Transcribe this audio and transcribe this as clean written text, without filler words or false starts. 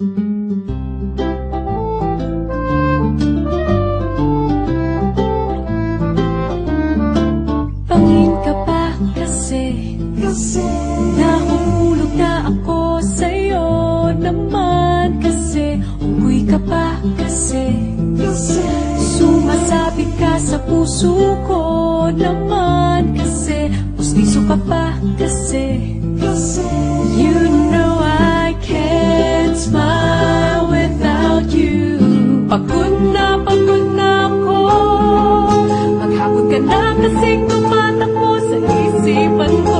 Pangin ka pa kasi nahuhulog na ako sa'yo naman kasi unggoy ka pa kasi sumasabit ka sa puso ko naman kasi pustiso ka pa kasi you know I can't smile without you. Pagod na ako, maghapon ka na kasing tumatakbo sa isipan ko.